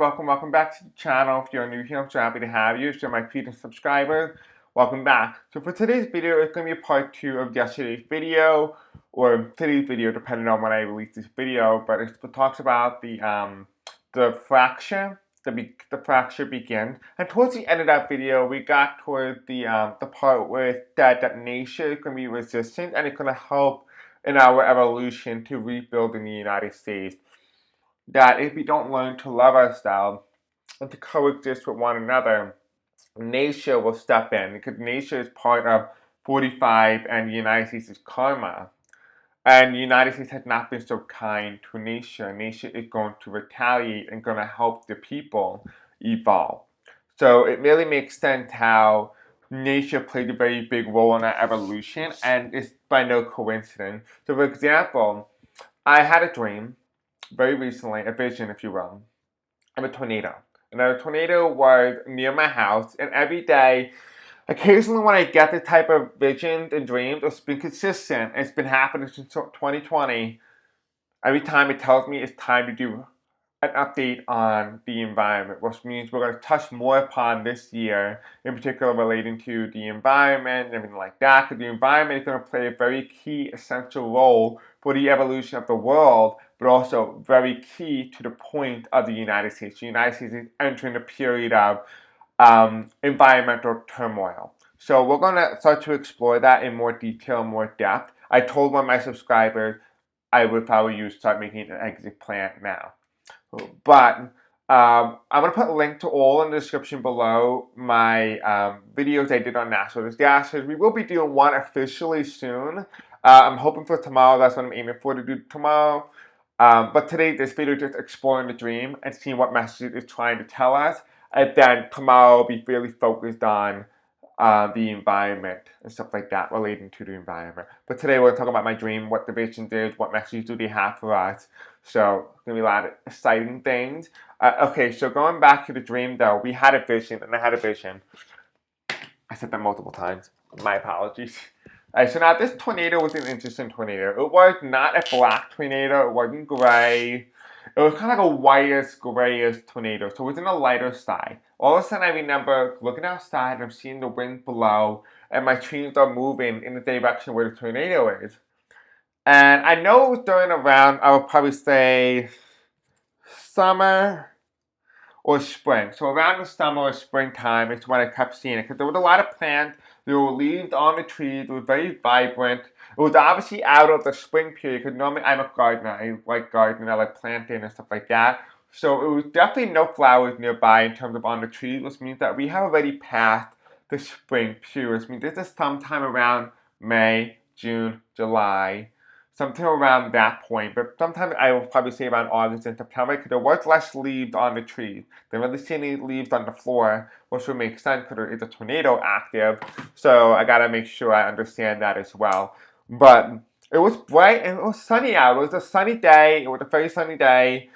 welcome back to the channel. If you're new here, I'm so happy to have you. If you're my featured subscriber, welcome back. So for today's video, it's going to be a part 2 of yesterday's video, or today's video, depending on when I release this video. But it talks about the fracture. The fracture begins, and towards the end of that video, we got toward the part where that nature is going to be resistant, and it's going to help in our evolution to rebuild in the United States. That if we don't learn to love ourselves and to coexist with one another, nature will step in, because nature is part of 45 and the United States' karma. And the United States has not been so kind to nature. Nature is going to retaliate and going to help the people evolve. So it really makes sense how nature played a very big role in our evolution, and it's by no coincidence. So for example, I had a dream very recently, a vision, if you will, of a tornado. And the tornado was near my house, and every day, occasionally when I get this type of visions and dreams, it's been consistent. It's been happening since 2020. Every time it tells me it's time to do an update on the environment, which means we're going to touch more upon this year, in particular relating to the environment and everything like that, because the environment is going to play a very key, essential role for the evolution of the world, but also very key to the point of the United States. The United States is entering a period of environmental turmoil. So we're going to start to explore that in more detail, more depth. I told one of my subscribers I would, if I were you, start making an exit plan now. But I'm going to put a link to all in the description below my videos I did on natural disasters. We will be doing one officially soon. I'm hoping for tomorrow. That's what I'm aiming for to do tomorrow. But today, this video is just exploring the dream and seeing what message it's trying to tell us. And then tomorrow, I'll be really focused on the environment and stuff like that relating to the environment. But today we're going to talk about my dream, what the vision is, what messages do they have for us. So it's going to be a lot of exciting things. Okay, so going back to the dream though, we had a vision, and I had a vision. I said that multiple times. My apologies. Alright, so now this tornado was an interesting tornado. It was not a black tornado, it wasn't gray. It was kind of like a whitish, grayish tornado, so it was in a lighter side. All of a sudden I remember looking outside and I'm seeing the wind below, and my trees are moving in the direction where the tornado is. And I know it was during around, I would probably say, summer or spring. So around the summer or springtime is when I kept seeing it, because there was a lot of plants. There were leaves on the trees. It was very vibrant. It was obviously out of the spring period, because normally I'm a gardener. I like gardening. I like planting and stuff like that. So it was definitely no flowers nearby in terms of on the trees, which means that we have already passed the spring period. Which means this is sometime around May, June, July, sometime around that point. But sometime I will probably say around August and September, because there was less leaves on the trees. There really see any leaves on the floor, which would make sense because there is a tornado active. So I gotta make sure I understand that as well. But it was bright and it was sunny out. It was a sunny day. It was a very sunny day.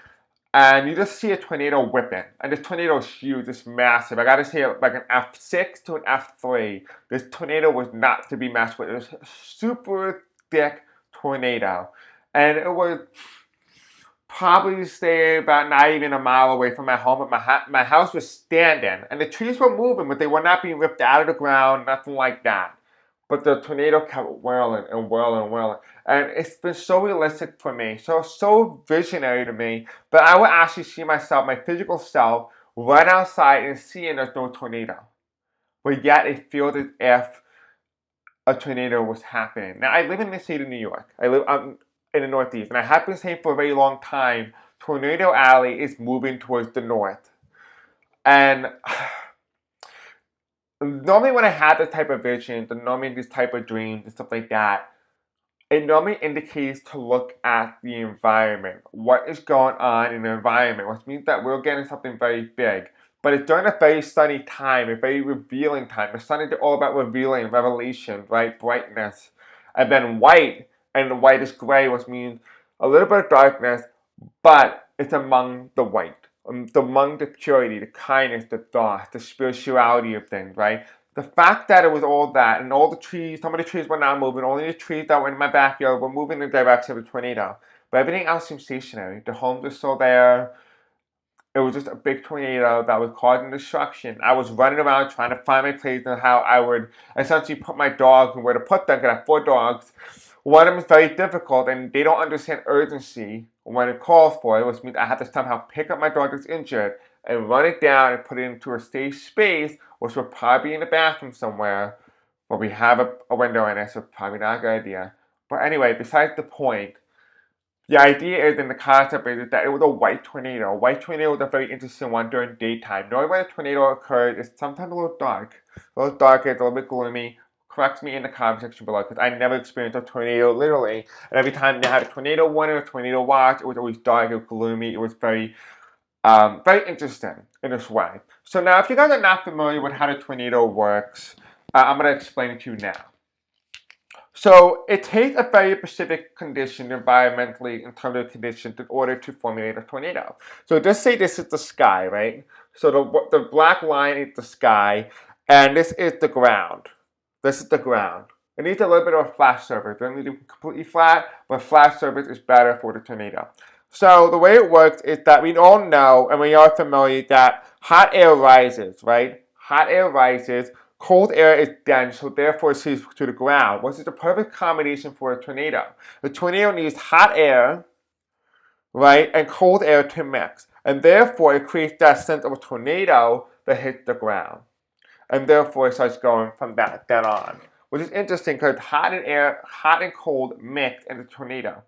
And you just see a tornado whipping. And this tornado is huge, it's massive. I gotta say, like an F6 to an F3. This tornado was not to be messed with. It was a super thick tornado. And it was probably stay about not even a mile away from my home, but my house was standing. And the trees were moving, but they were not being ripped out of the ground, nothing like that. But the tornado kept whirling and whirling and whirling. And it's been so realistic for me, so visionary to me, that I would actually see myself, my physical self, run outside and seeing there's no tornado. But yet it feels as if a tornado was happening. Now, I live in the state of New York. I live in the Northeast, and I have been saying for a very long time, Tornado Alley is moving towards the north. And normally when I have this type of vision, normally this type of dreams and stuff like that, it normally indicates to look at the environment. What is going on in the environment, which means that we're getting something very big. But it's during a very sunny time, a very revealing time. The sun is all about revealing, revelation, right? Brightness. And then white, and the white is gray, which means a little bit of darkness, but it's among the white. Among the purity, the kindness, the thought, the spirituality of things, right? The fact that it was all that, and all the trees, some of the trees were not moving, only the trees that were in my backyard were moving in the direction of the tornado. But everything else seemed stationary. The homes are still there. It was just a big tornado that was causing destruction. I was running around trying to find my place and how I would essentially put my dogs and where to put them, because I have 4 dogs. One of them is very difficult and they don't understand urgency when it calls for it, which means I have to somehow pick up my dog that's injured and run it down and put it into a safe space, which would probably be in the bathroom somewhere, but we have a window in it, so probably not a good idea. But anyway, besides the point, the idea is, and the concept is that it was a white tornado. A white tornado is a very interesting one during daytime. Knowing when a tornado occurs is sometimes a little dark. A little dark, it's a little bit gloomy. Correct me in the comment section below, because I never experienced a tornado literally. And every time they had a tornado warning or a tornado watch, it was always dark, it was gloomy, it was very interesting in this way. So now, if you guys are not familiar with how the tornado works, I'm going to explain it to you now. So it takes a very specific condition environmentally in terms of conditions in order to formulate a tornado. So just say this is the sky, right? So the black line is the sky, and this is the ground. This is the ground. It needs a little bit of a flat surface. It doesn't need to be completely flat, but flat surface is better for the tornado. So the way it works is that we all know, and we are familiar, that hot air rises, right? Hot air rises. Cold air is dense, so therefore it sinks to the ground, which is the perfect combination for a tornado. The tornado needs hot air, right, and cold air to mix, and therefore it creates that sense of a tornado that hits the ground, and therefore it starts going from that then on, which is interesting because hot and cold mix in the tornado.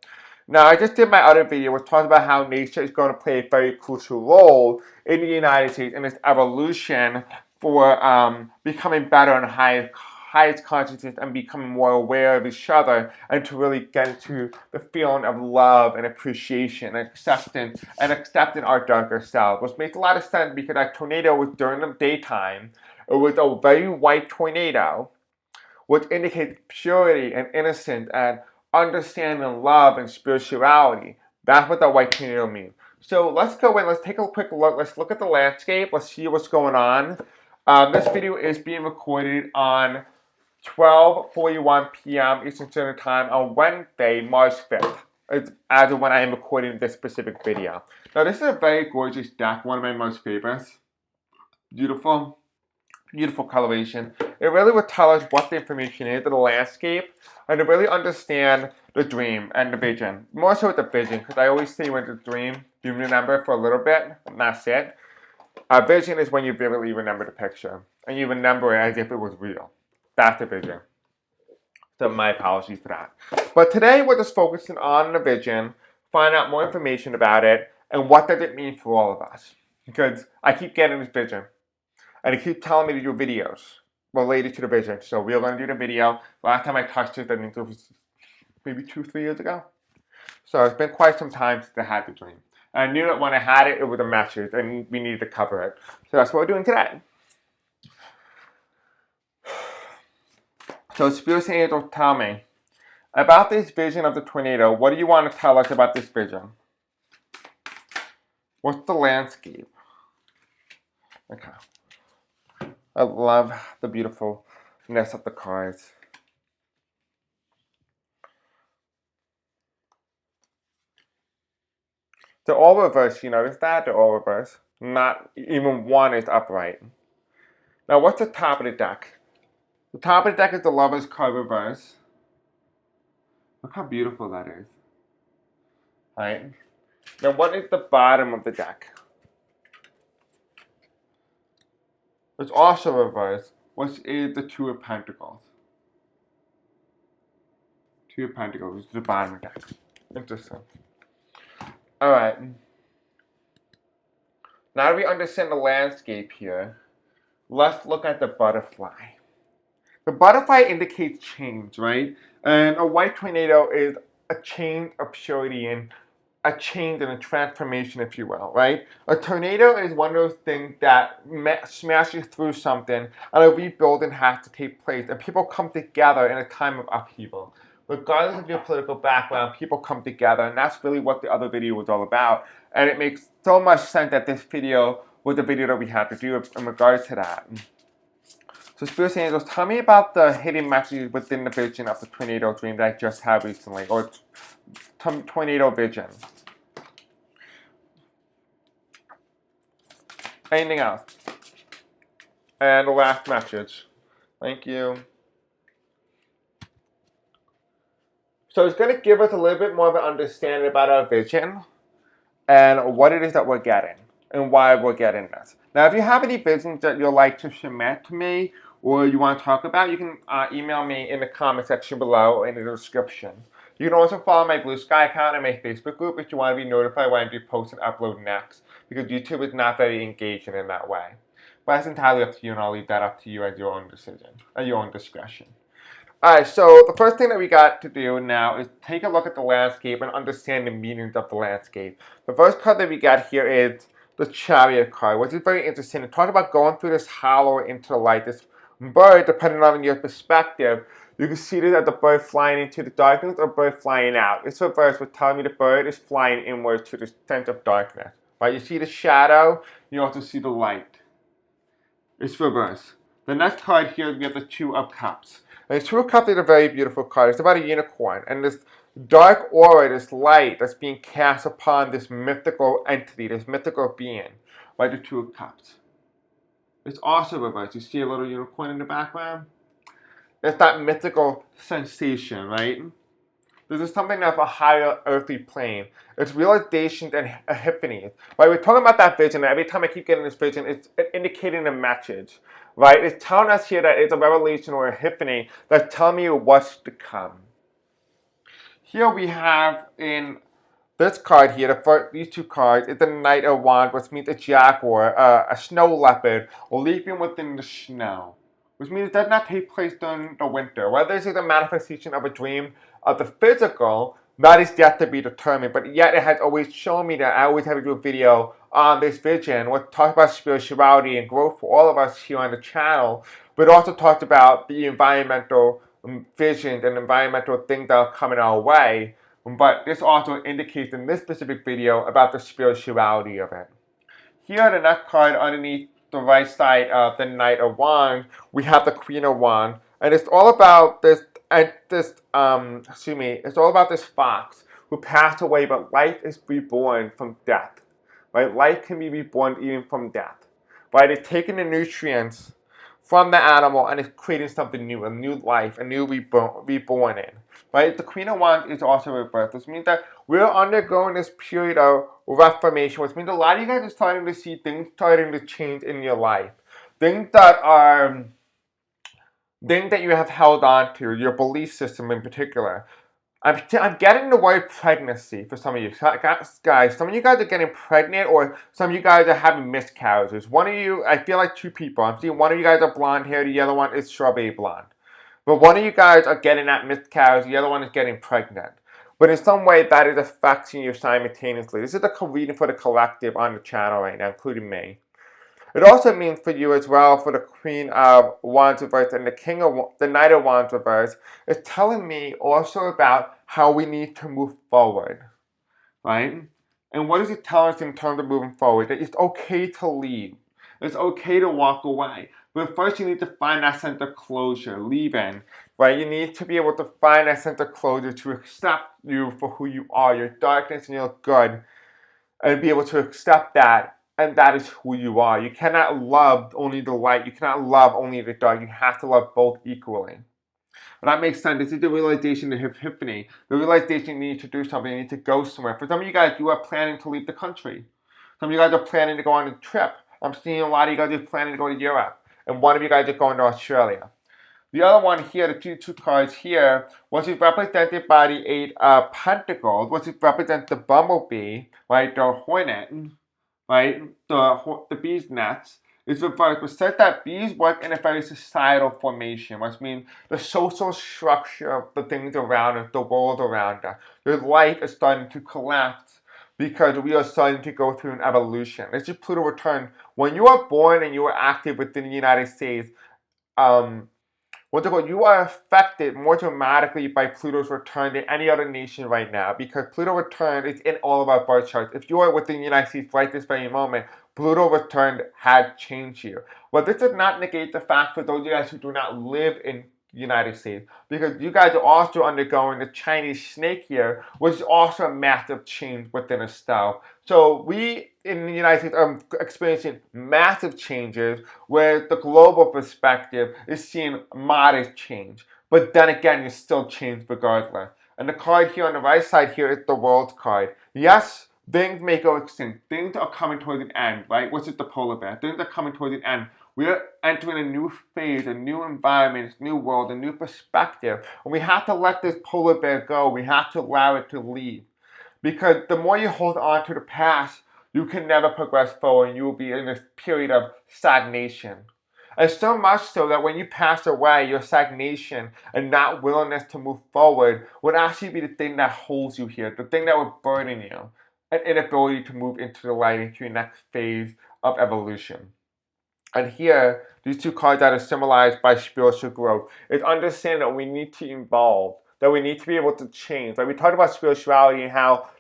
Now, I just did my other video which talks about how nature is going to play a very crucial role in the United States in its evolution for becoming better and highest consciousness and becoming more aware of each other, and to really get into the feeling of love and appreciation and accepting our darker self, which makes a lot of sense because that tornado was during the daytime. It was a very white tornado, which indicates purity and innocence and understanding love and spirituality. That's what the white tornado means. So let's go in, let's take a quick look, let's look at the landscape, let's see what's going on. This video is being recorded on 12:41 p.m. Eastern Standard Time on Wednesday, March 5th, as of when I am recording this specific video. Now, this is a very gorgeous deck, one of my most favorites. Beautiful, beautiful coloration. It really would tell us what the information is of the landscape and to really understand the dream and the vision. More so with the vision, because I always say when the dream, you remember for a little bit, and that's it. Vision is when you vividly remember the picture, and you remember it as if it was real. That's the vision. So my apologies for that. But today we're just focusing on the vision, find out more information about it, and what does it mean for all of us. Because I keep getting this vision, and it keeps telling me to do videos related to the vision. So we're going to do the video. Last time I touched it, I think it was maybe 2-3 years ago. So it's been quite some time since I had the dream. And I knew that when I had it, it was a message, and we needed to cover it. So that's what we're doing today. So spirits and angels, tell me about this vision of the tornado. What do you want to tell us about this vision? What's the landscape? Okay. I love the beautifulness of the cards. They're all reversed. You notice that? They're all reversed. Not even one is upright. Now, what's the top of the deck? The top of the deck is the Lover's card reverse. Look how beautiful that is. Right? Now, what is the bottom of the deck? It's also reversed, which is the Two of Pentacles. Two of Pentacles is the bottom of the deck. Interesting. Alright. Now that we understand the landscape here, let's look at the butterfly. The butterfly indicates change, right? And a white tornado is a change of purity and a change and a transformation, if you will, right? A tornado is one of those things that smashes through something, and a rebuilding has to take place, and people come together in a time of upheaval. Regardless of your political background, people come together, and that's really what the other video was all about. And it makes so much sense that this video was the video that we had to do in regards to that. So spirits and angels, tell me about the hidden messages within the vision of the tornado dream that I just had recently, or tornado vision. Anything else? And the last message. Thank you. So it's going to give us a little bit more of an understanding about our vision and what it is that we're getting and why we're getting this. Now, if you have any visions that you'd like to submit to me or you want to talk about, you can email me in the comment section below or in the description. You can also follow my Blue Sky account and my Facebook group if you want to be notified when I do post and upload next, because YouTube is not very engaging in that way. But that's entirely up to you, and I'll leave that up to you at your own decision, at your own discretion. Alright, so the first thing that we got to do now is take a look at the landscape and understand the meanings of the landscape. The first card that we got here is the Chariot card, which is very interesting. It talks about going through this hollow into the light. This bird, depending on your perspective, you can see this as the bird flying into the darkness or bird flying out. This reverse would tell me the bird is flying inwards to the sense of darkness. Right? You see the shadow, you also see the light. It's reverse. The next card here is we have the Two of Cups. And the Two of Cups is a very beautiful card. It's about a unicorn. And this dark aura, this light that's being cast upon this mythical entity, this mythical being, by the Two of Cups. It's also reversed. You see a little unicorn in the background? It's that mythical sensation, right? This is something of a higher earthly plane. It's realizations and epiphanies. Right? We're talking about that vision, and every time I keep getting this vision, it's indicating a message. Right? It's telling us here that it's a revelation or epiphany that's telling me what's to come. Here we have in this card here, these two cards, is the Knight of Wands, which means a jaguar, a snow leopard, leaping within the snow. Which means it does not take place during the winter. Whether this is a manifestation of a dream of the physical, that is yet to be determined. But yet it has always shown me that I always have to do a video on this vision, which talks about spirituality and growth for all of us here on the channel, but also talks about the environmental visions and environmental things that are coming our way. But this also indicates in this specific video about the spirituality of it. Here, the next card underneath the right side of the Knight of Wands, we have the Queen of Wands, and it's all about this. It's all about this fox who passed away, but life is reborn from death. Right, life can be reborn even from death. Right, it's taking the nutrients from the animal and it's creating something new, a new life, a new reborn in. Right, the Queen of Wands is also rebirth. This means that we're undergoing this period of reformation, which means a lot of you guys are starting to see things starting to change in your life. Things that you have held on to, your belief system in particular. I'm getting the word pregnancy for some of you guys. Some of you guys are getting pregnant, or some of you guys are having miscarriages. One of you, I feel like two people. I'm seeing one of you guys are blonde hair, the other one is strawberry blonde. But one of you guys are getting that miscarriage, the other one is getting pregnant. But in some way, that is affecting you simultaneously. This is the reading for the collective on the channel right now, including me. It also means for you as well, for the Queen of Wands reverse and the Knight of Wands reverse, it's telling me also about how we need to move forward, right? And what does it tell us in terms of moving forward? That it's okay to leave. It's okay to walk away. But first you need to find that sense of closure, leaving, right? You need to be able to find that sense of closure to accept you for who you are, your darkness and your good, and be able to accept that. And that is who you are. You cannot love only the light. You cannot love only the dark. You have to love both equally. And that makes sense. This is the realization, the epiphany. The realization you need to do something. You need to go somewhere. For some of you guys, you are planning to leave the country. Some of you guys are planning to go on a trip. I'm seeing a lot of you guys are planning to go to Europe. And one of you guys are going to Australia. The other one here, the two cards here, which is represented by the Eight of Pentacles, which represents the bumblebee, right, the hornet, right, the bee's nest, is reversed, which says that bees work in a very societal formation, which means the social structure of the things around us, the world around us. Your life is starting to collapse because we are starting to go through an evolution. This is Pluto return. When you are born and you are active within the United States, you are affected more dramatically by Pluto's return than any other nation right now, because Pluto return is in all of our birth charts. If you are within the United States right this very moment, Pluto return had changed you. But this does not negate the fact for those of you guys who do not live in United States, because you guys are also undergoing the Chinese snake year, which is also a massive change within itself. So we in the United States are experiencing massive changes, where the global perspective is seeing modest change. But then again, you still change regardless. And the card here on the right side here is the World card. Yes, things may go extinct. Things are coming towards an end, right? Which is the polar bear. Things are coming towards an end. We are entering a new phase, a new environment, a new world, a new perspective. And we have to let this polar bear go. We have to allow it to leave. Because the more you hold on to the past, you can never progress forward, and you will be in this period of stagnation. And so much so that when you pass away, your stagnation and not willingness to move forward would actually be the thing that holds you here, the thing that would burden you, an inability to move into the light, into your next phase of evolution. And here, these two cards that are symbolized by spiritual growth is understanding that we need to evolve, that we need to be able to change. Like we talked about spirituality and how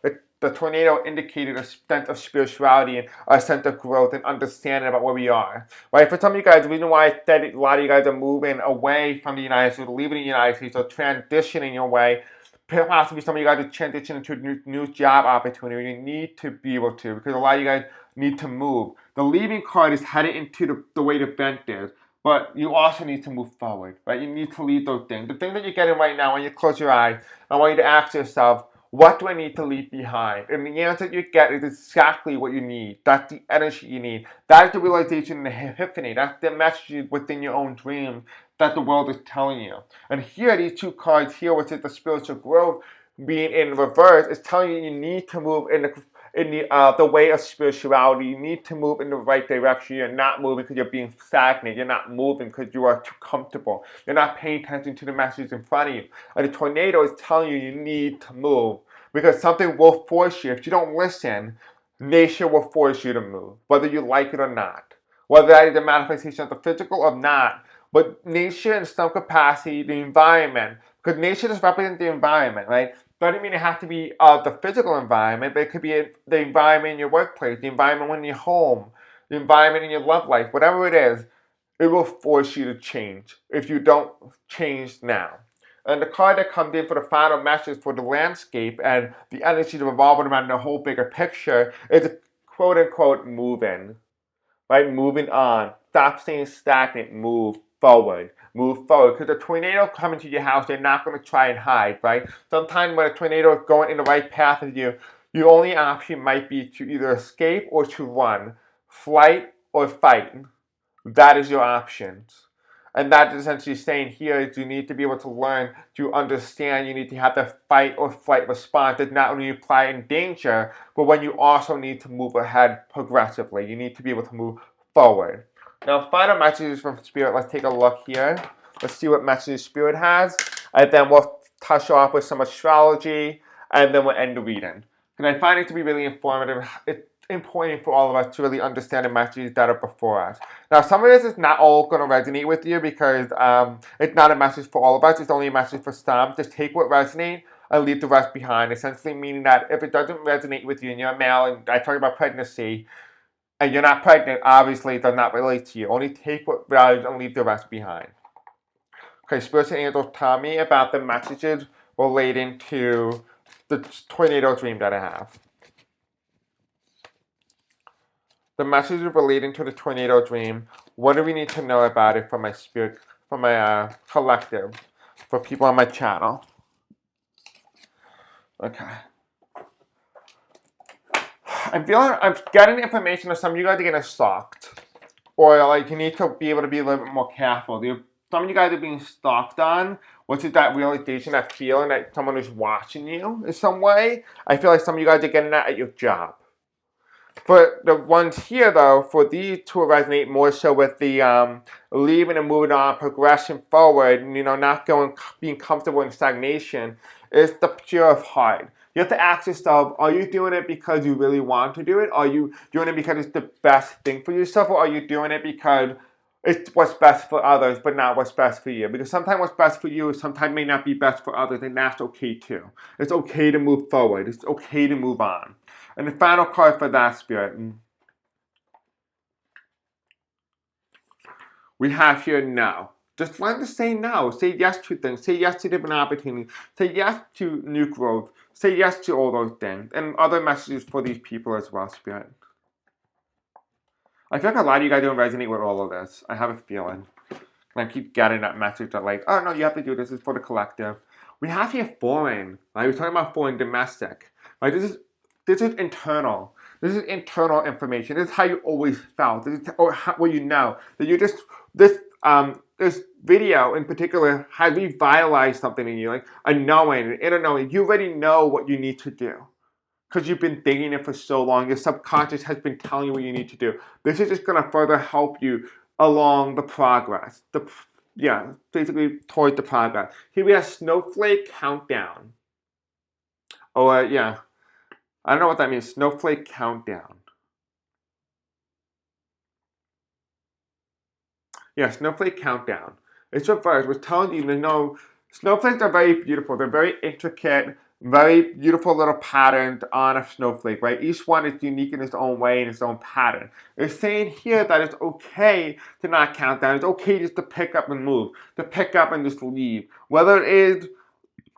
the tornado indicated a sense of spirituality and a sense of growth and understanding about where we are. Right? For some of you guys, the reason why I said a lot of you guys are moving away from the United States, leaving the United States, or transitioning your way, possibly some of you guys are transitioning to a new job opportunity. You need to be able to, because a lot of you guys need to move. The leaving card is headed into the way the vent is, but you also need to move forward, right? You need to leave those things. The things that you're getting right now, when you close your eyes, I want you to ask yourself, what do I need to leave behind? And the answer you get is exactly what you need. That's the energy you need. That is the realization and the epiphany. That's the message within your own dreams that the world is telling you. And here, these two cards here, which is the spiritual growth being in reverse, is telling you you need to move in the way of spirituality. You need to move in the right direction. You're not moving because you're being stagnant. You're not moving because you are too comfortable. You're not paying attention to the messages in front of you. And the tornado is telling you you need to move, because something will force you. If you don't listen, nature will force you to move, whether you like it or not. Whether that is a manifestation of the physical or not. But nature, in some capacity, the environment, because nature just represents the environment, right? Doesn't mean it has to be the physical environment, but it could be the environment in your workplace, the environment in your home, the environment in your love life, whatever it is. It will force you to change if you don't change now. And the card that comes in for the final message for the landscape and the energy revolving around the whole bigger picture is quote unquote moving, right? Moving on. Stop staying stagnant. Move forward. Move forward. Because the tornado coming to your house, they're not going to try and hide, right? Sometimes when a tornado is going in the right path of you, your only option might be to either escape or to run. Flight or fight. That is your options. And that is essentially saying here is you need to be able to learn to understand. You need to have the fight or flight response that not only apply in danger, but when you also need to move ahead progressively. You need to be able to move forward. Now, final messages from Spirit. Let's take a look here. Let's see what messages Spirit has. And then we'll touch off with some astrology. And then we'll end the reading. And I find it to be really informative. It's important for all of us to really understand the messages that are before us. Now, some of this is not all going to resonate with you because it's not a message for all of us. It's only a message for some. Just take what resonates and leave the rest behind. Essentially meaning that if it doesn't resonate with you and you're a male, and I talk about pregnancy, and you're not pregnant, obviously it does not relate to you. Only take what values and leave the rest behind. Okay, spirits and angels tell me about the messages relating to the tornado dream that I have. The messages relating to the tornado dream. What do we need to know about it from my spirit, from my collective, for people on my channel? Okay. I'm getting information that some of you guys are getting stalked, or like you need to be able to be a little bit more careful. Some of you guys are being stalked on, which is that realization, that feeling that someone is watching you in some way. I feel like some of you guys are getting that at your job. For the ones here, though, for these two resonate more so with the leaving and moving on, progressing forward, not being comfortable in stagnation, is the pure of heart. You have to ask yourself, are you doing it because you really want to do it? Are you doing it because it's the best thing for yourself? Or are you doing it because it's what's best for others, but not what's best for you? Because sometimes what's best for you sometimes may not be best for others, and that's okay too. It's okay to move forward. It's okay to move on. And the final card for that, Spirit, we have here now. Just learn to say no. Say yes to things. Say yes to different opportunities. Say yes to new growth. Say yes to all those things. And other messages for these people as well, Spirit. I feel like a lot of you guys don't resonate with all of this. I have a feeling. And I keep getting that message that like, oh no, you have to do this. This is for the collective. We have here foreign. Right? We're talking about foreign domestic. Right? This is internal. This is internal information. This is how you always felt. This is what you know. That you just this video in particular has revitalized something in you, like a knowing, an inner knowing. You already know what you need to do because you've been thinking it for so long. Your subconscious has been telling you what you need to do. This is just going to further help you along the progress. Basically towards the progress. Here we have snowflake countdown. Or yeah, I don't know what that means. Snowflake countdown. Yeah, snowflake countdown. It's reversed. We're telling you, snowflakes are very beautiful. They're very intricate, very beautiful little patterns on a snowflake, right? Each one is unique in its own way, in its own pattern. It's saying here that it's okay to not count down. It's okay just to pick up and move, to pick up and just leave. Whether it is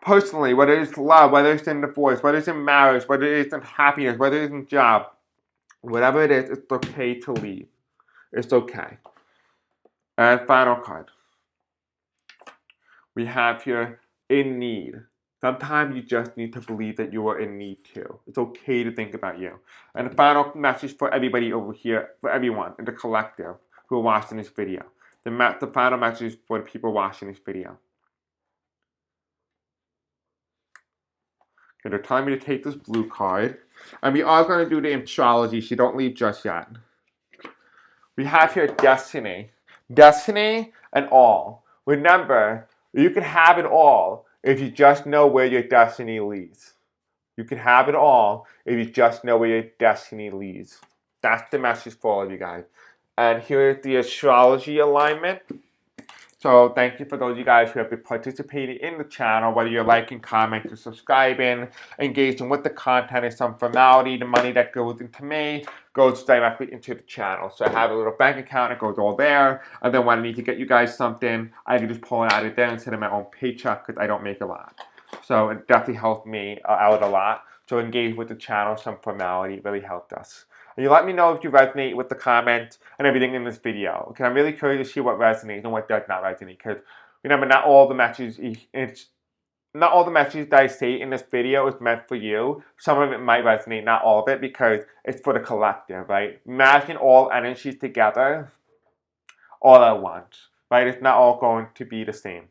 personally, whether it's love, whether it's in divorce, whether it's in marriage, whether it's in happiness, whether it's in job, whatever it is, it's okay to leave. It's okay. And final card. We have here in need. Sometimes you just need to believe that you are in need too. It's okay to think about you. And the final message for everybody over here, for everyone in the collective who are watching this video. The final message for the people watching this video. Okay, they're telling me to take this blue card. And we are going to do the astrology, so don't leave just yet. We have here destiny. Destiny and all. Remember, you can have it all if you just know where your destiny leads. You can have it all if you just know where your destiny leads. That's the message for all of you guys. And here is the astrology alignment. So thank you for those of you guys who have been participating in the channel, whether you're liking, commenting, subscribing, engaging with the content is some formality. The money that goes into me goes directly into the channel. So I have a little bank account, it goes all there. And then when I need to get you guys something, I can just pull it out of there instead of my own paycheck because I don't make a lot. So it definitely helped me out a lot. So engage with the channel, some formality, it really helped us. And you let me know if you resonate with the comments and everything in this video. Okay, I'm really curious to see what resonates and what does not resonate. Because remember, not all the messages that I say in this video is meant for you. Some of it might resonate, not all of it, because it's for the collective, right? Imagine all energies together, all at once, right? It's not all going to be the same.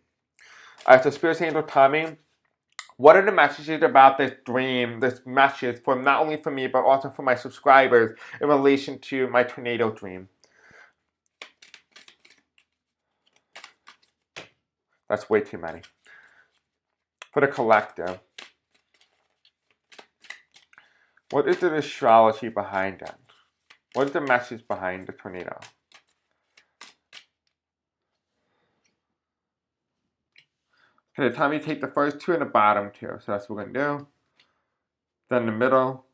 Alright, so Spirit Angel Tommy, what are the messages about this dream, this message, for not only for me, but also for my subscribers in relation to my tornado dream? That's way too many. For the collective, what is the astrology behind it? What is the message behind the tornado? Okay, tell me to take the first two and the bottom two. So that's what we're going to do. Then the middle.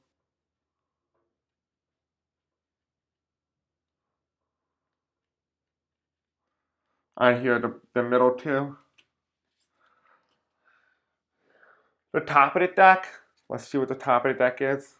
And here the middle two. The top of the deck. Let's see what the top of the deck is.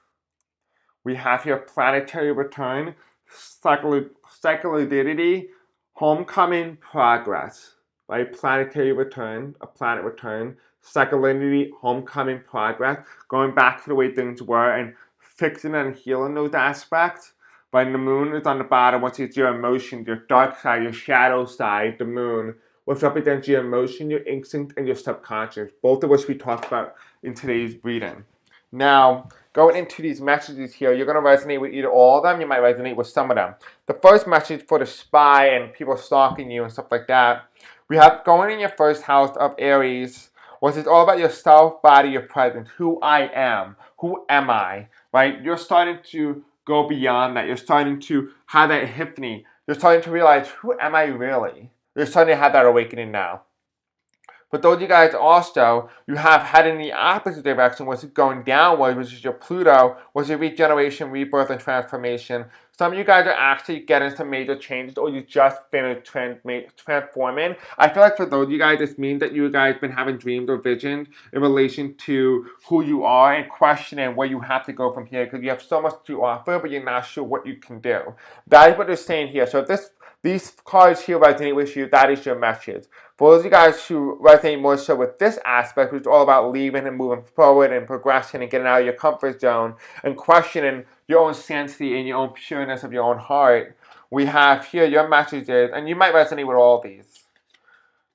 We have here planetary return, cyclicity, homecoming, progress. Right? Planetary return, a planet return, cyclicity, homecoming, progress. Going back to the way things were and fixing and healing those aspects. Right? And the moon is on the bottom, which is your emotion, your dark side, your shadow side, the moon, which represents your emotion, your instinct, and your subconscious, both of which we talked about in today's reading. Now, going into these messages here, you're going to resonate with either all of them, you might resonate with some of them. The first message for the spy and people stalking you and stuff like that, we have going in your first house of Aries, which is all about yourself, body, your presence, who I am, who am I, right? You're starting to go beyond that. You're starting to have that epiphany. You're starting to realize, who am I really? You're starting to have that awakening now. But those of you guys also, you have heading in the opposite direction, which is going downward, which is your Pluto, which is regeneration, rebirth, and transformation. Some of you guys are actually getting some major changes, or you just finished transforming. I feel like for those of you guys, this means that you guys been having dreams or visions in relation to who you are and questioning where you have to go from here, because you have so much to offer, but you're not sure what you can do. That is what they're saying here. So if these cards here resonate with you, that is your message. For those of you guys who resonate more so with this aspect, which is all about leaving and moving forward and progressing and getting out of your comfort zone and questioning your own sanity and your own pureness of your own heart, we have here your messages, and you might resonate with all these.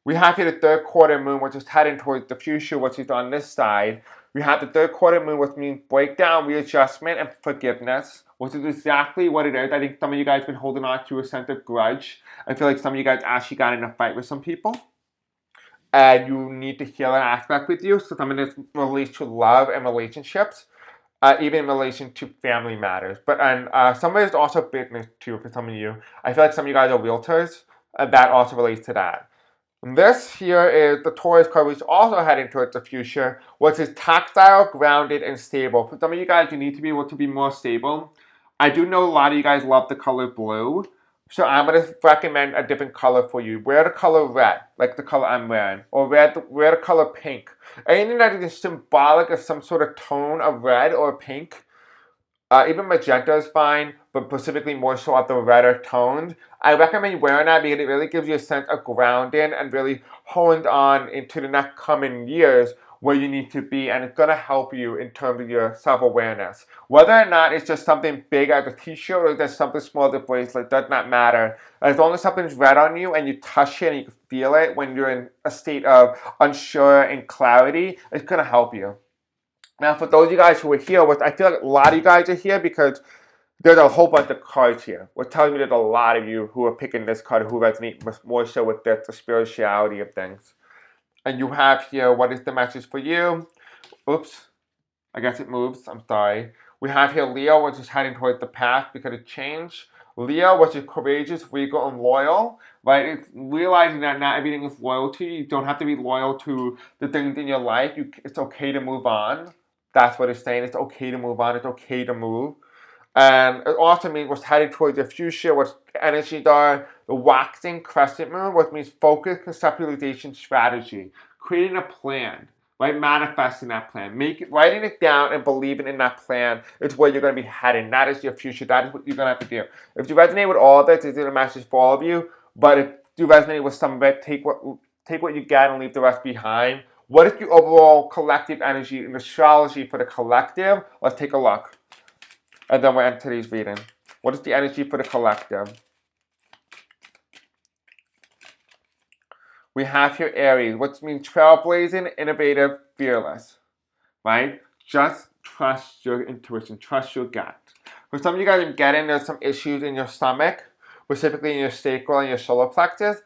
We have here the third quarter moon, which is heading towards the future, which is on this side. We have the third quarter moon, which means breakdown, readjustment, and forgiveness, which is exactly what it is. I think some of you guys have been holding on to a sense of grudge. I feel like some of you guys actually got in a fight with some people, and you need to heal an aspect with you. So some of this relates to love and relationships, even in relation to family matters. But some of it is also business too for some of you. I feel like some of you guys are realtors, and that also relates to that. This here is the Taurus card, which is also heading towards the future, which is tactile, grounded, and stable. For some of you guys, you need to be able to be more stable. I do know a lot of you guys love the color blue, so I'm going to recommend a different color for you. Wear the color red, like the color I'm wearing, or wear the color pink. Anything that is symbolic of some sort of tone of red or pink. Even magenta is fine, but specifically more so at the redder tones. I recommend wearing that because it really gives you a sense of grounding and really honed on into the next coming years where you need to be, and it's going to help you in terms of your self-awareness. Whether or not it's just something big as a t-shirt or just something small as a bracelet, does not matter. As long as something's red on you and you touch it and you can feel it when you're in a state of unsure and clarity, it's going to help you. Now, for those of you guys who are here, which I feel like a lot of you guys are here because there's a whole bunch of cards here, which tells me there's a lot of you who are picking this card who resonate more so with the spirituality of things. And you have here, what is the message for you? Oops, I guess it moves, I'm sorry. We have here Leo, which is heading towards the past because it changed. Leo, which is courageous, regal, and loyal, right? It's realizing that not everything is loyalty. You don't have to be loyal to the things in your life. It's okay to move on. That's what it's saying. It's okay to move on. It's okay to move. And it also means what's headed towards the future, what energies are, the waxing crescent moon, which means focus, conceptualization, strategy, creating a plan, right? Manifesting that plan, writing it down and believing in that plan is where you're going to be heading. That is your future. That is what you're going to have to do. If you resonate with all of this, this is a message for all of you. But if you resonate with some of it, take what you get and leave the rest behind. What is the overall collective energy in astrology for the collective? Let's take a look. And then we'll end today's reading. What is the energy for the collective? We have here Aries, which means trailblazing, innovative, fearless. Right? Just trust your intuition. Trust your gut. For some of you guys, I'm getting there's some issues in your stomach, specifically in your sacral and your solar plexus.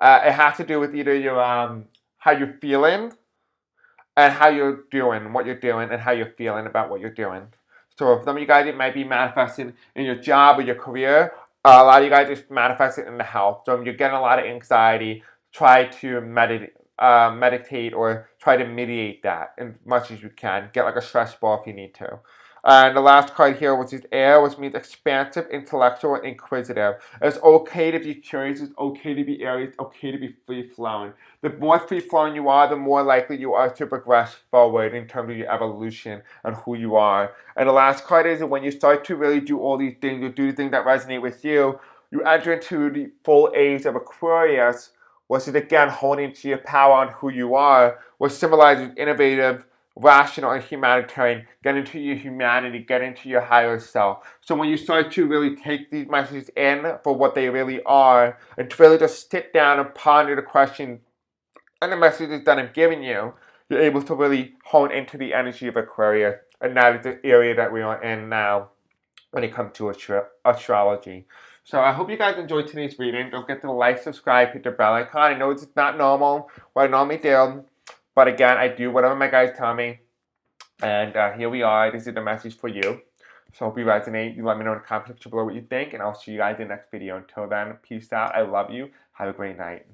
It has to do with either your how you're feeling and how you're doing, what you're doing, and how you're feeling about what you're doing. So for some of you guys, it might be manifesting in your job or your career. A lot of you guys just manifest it in the health. So if you're getting a lot of anxiety, try to meditate or try to mediate that as much as you can. Get like a stress ball if you need to. And the last card here, which is air, which means expansive, intellectual, and inquisitive. It's okay to be curious. It's okay to be Aries. It's okay to be free-flowing. The more free-flowing you are, the more likely you are to progress forward in terms of your evolution and who you are. And the last card is that when you start to really do all these things, you do the things that resonate with you, you enter into the full age of Aquarius, which is again holding to your power on who you are, which symbolizes innovative, rational, and humanitarian. Get into your humanity, get into your higher self. So when you start to really take these messages in for what they really are, and to really just sit down and ponder the question and the messages that I'm giving you, you're able to really hone into the energy of Aquarius. And that is the area that we are in now when it comes to astrology. So I hope you guys enjoyed today's reading. Don't forget to like, subscribe, hit the bell icon. I know it's not normal, what I normally do. But again, I do whatever my guys tell me. And here we are. This is the message for you. So hope you resonate. You let me know in the comment section below what you think. And I'll see you guys in the next video. Until then, peace out. I love you. Have a great night.